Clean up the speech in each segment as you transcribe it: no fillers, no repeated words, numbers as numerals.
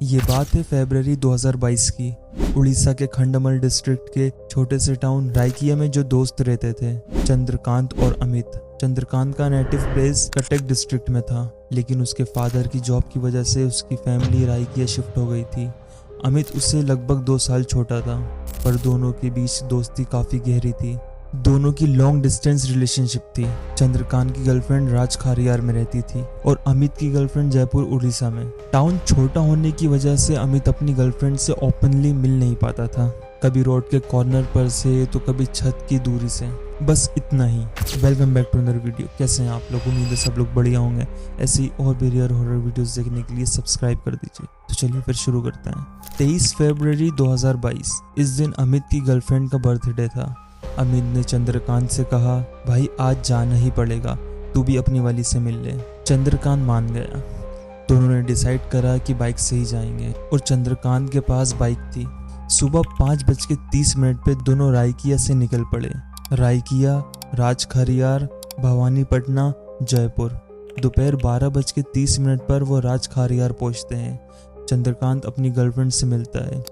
ये बात है फरवरी 2022 की। उड़ीसा के खंडमल डिस्ट्रिक्ट के छोटे से टाउन रायकिया में जो दोस्त रहते थे, चंद्रकांत और अमित। चंद्रकांत का नेटिव प्लेस कटक डिस्ट्रिक्ट में था, लेकिन उसके फादर की जॉब की वजह से उसकी फैमिली रायकिया शिफ्ट हो गई थी। अमित उससे लगभग 2 साल छोटा था, पर दोनों के बीच दोस्ती काफी गहरी थी। दोनों की लॉन्ग डिस्टेंस रिलेशनशिप थी। चंद्रकांत की गर्लफ्रेंड राज खारियार में रहती थी और अमित की गर्लफ्रेंड जयपुर उड़ीसा में। टाउन छोटा होने की वजह से अमित अपनी गर्लफ्रेंड से ओपनली मिल नहीं पाता था, कभी रोड के कॉर्नर पर से तो कभी छत की दूरी से। बस इतना ही। Welcome back to another video. कैसे हैं आप लोग? उम्मीद है सब लोग बढ़िया होंगे। ऐसे ही और भी रियल हॉरर वीडियोस देखने के लिए सब्सक्राइब कर दीजिए। तो चलिए फिर शुरू करते हैं। 23 फरवरी 2022 इस दिन अमित की गर्लफ्रेंड का बर्थडे था। अमित ने चंद्रकांत से कहा, भाई आज जाना ही पड़ेगा, तू भी अपनी वाली से मिल ले। चंद्रकांत मान गया। दोनों ने डिसाइड करा कि बाइक से ही जाएंगे और चंद्रकांत के पास बाइक थी। सुबह 5:30 पे दोनों रायकिया से निकल पड़े। रायकिया, राजखारियार, भवानीपटना, जयपुर। दोपहर 12:30 पर वो राजखारियार पहुंचते हैं। चंद्रकांत अपनी गर्लफ्रेंड से मिलता है।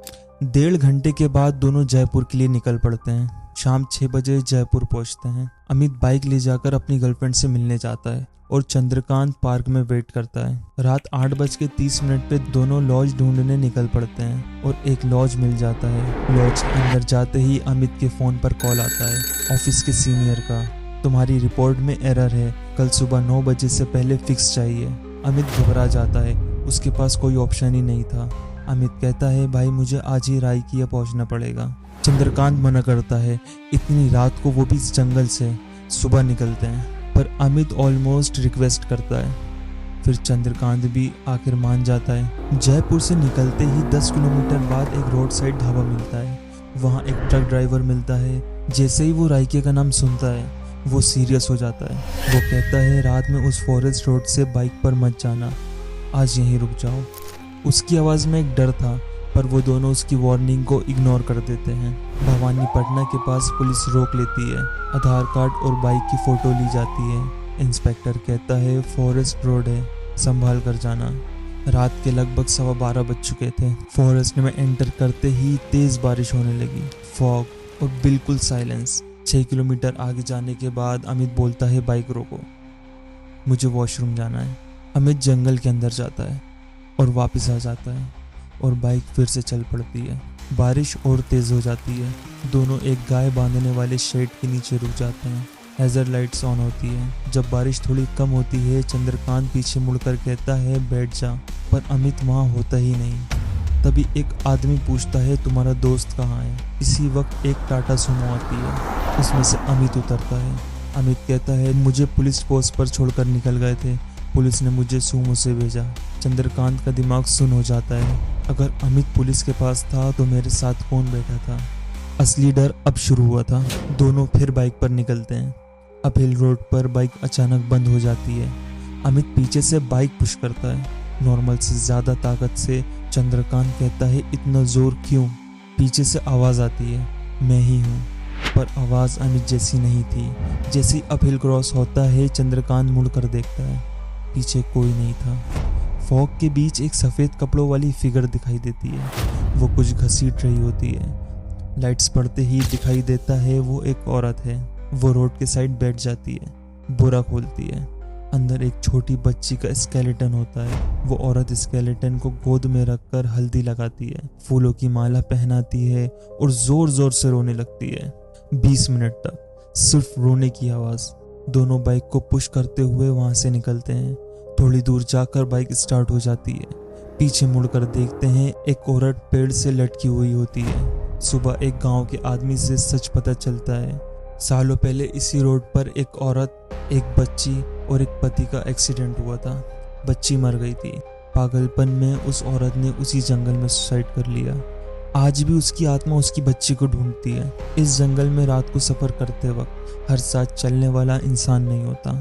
1.5 घंटे के बाद दोनों जयपुर के लिए निकल पड़ते हैं। शाम 6 बजे जयपुर पहुंचते हैं। अमित बाइक ले जाकर अपनी गर्लफ्रेंड से मिलने जाता है और चंद्रकांत पार्क में वेट करता है। रात 8:30 पे दोनों लॉज ढूंढने निकल पड़ते हैं और एक लॉज मिल जाता है। लॉज के अंदर जाते ही अमित के फोन पर कॉल आता है ऑफिस के सीनियर का। तुम्हारी रिपोर्ट में एरर है, कल सुबह 9 बजे से पहले फिक्स चाहिए। अमित घबरा जाता है, उसके पास कोई ऑप्शन ही नहीं था। अमित कहता है, भाई मुझे आज ही रायकिया पहुंचना पड़ेगा। चंद्रकांत मना करता है, इतनी रात को, वो भी इस जंगल से। सुबह निकलते हैं, पर अमित ऑलमोस्ट रिक्वेस्ट करता है। फिर चंद्रकांत भी आखिर मान जाता है। जयपुर से निकलते ही 10 किलोमीटर बाद एक रोड साइड ढाबा मिलता है। वहाँ एक ट्रक ड्राइवर मिलता है। जैसे ही वो रायकिया का नाम सुनता है, वो सीरियस हो जाता है। वो कहता है, रात में उस फॉरेस्ट रोड से बाइक पर मत जाना, आज यहीं रुक जाओ। उसकी आवाज़ में एक डर था, पर वो दोनों उसकी वार्निंग को इग्नोर कर देते हैं। भवानीपटना के पास पुलिस रोक लेती है। आधार कार्ड और बाइक की फोटो ली जाती है। इंस्पेक्टर कहता है, फॉरेस्ट रोड है, संभाल कर जाना। रात के लगभग 12:15 बज चुके थे। फॉरेस्ट में एंटर करते ही तेज बारिश होने लगी, फॉग और बिल्कुल साइलेंस। 6 किलोमीटर आगे जाने के बाद अमित बोलता है, बाइक रोको, मुझे वॉशरूम जाना है। अमित जंगल के अंदर जाता है और वापस आ जाता है और बाइक फिर से चल पड़ती है। बारिश और तेज हो जाती है। दोनों एक गाय बांधने वाले शेड के नीचे रुक जाते हैं। हैजर लाइट्स ऑन होती है। जब बारिश थोड़ी कम होती है, चंद्रकांत पीछे मुड़कर कहता है, बैठ जा, पर अमित वहाँ होता ही नहीं। तभी एक आदमी पूछता है, तुम्हारा दोस्त कहाँ है? इसी वक्त एक टाटा सुमो आती है, उसमें से अमित उतरता है। अमित कहता है, मुझे पुलिस पोस्ट पर छोड़कर निकल गए थे, पुलिस ने मुझे सुमो से भेजा। चंद्रकांत का दिमाग सुन हो जाता है। अगर अमित पुलिस के पास था तो मेरे साथ कौन बैठा था? असली डर अब शुरू हुआ था। दोनों फिर बाइक पर निकलते हैं। अपहिल रोड पर बाइक अचानक बंद हो जाती है। अमित पीछे से बाइक पुश करता है, नॉर्मल से ज़्यादा ताकत से। चंद्रकांत कहता है, इतना जोर क्यों? पीछे से आवाज़ आती है, मैं ही हूँ, पर आवाज़ अमित जैसी नहीं थी। जैसे अपहिल क्रॉस होता है, चंद्रकांत मुड़कर देखता है, पीछे कोई नहीं था। फॉग के बीच एक सफ़ेद कपड़ों वाली फिगर दिखाई देती है। वो कुछ घसीट रही होती है। लाइट्स पड़ते ही दिखाई देता है वो एक औरत है। वो रोड के साइड बैठ जाती है, बोरा खोलती है। अंदर एक छोटी बच्ची का स्केलेटन होता है। वो औरत स्केलेटन को गोद में रखकर हल्दी लगाती है, फूलों की माला पहनाती है और जोर जोर से रोने लगती है। 20 मिनट तक सिर्फ रोने की आवाज़। दोनों बाइक को पुश करते हुए वहाँ से निकलते हैं। थोड़ी दूर जाकर बाइक स्टार्ट हो जाती है। पीछे मुड़कर देखते हैं, एक औरत पेड़ से लटकी हुई होती है। सुबह एक गांव के आदमी से सच पता चलता है। सालों पहले इसी रोड पर एक औरत, एक बच्ची और एक पति का एक्सीडेंट हुआ था। बच्ची मर गई थी। पागलपन में उस औरत ने उसी जंगल में सुसाइड कर लिया। आज भी उसकी आत्मा उसकी बच्ची को ढूंढती है। इस जंगल में रात को सफ़र करते वक्त हर साथ चलने वाला इंसान नहीं होता।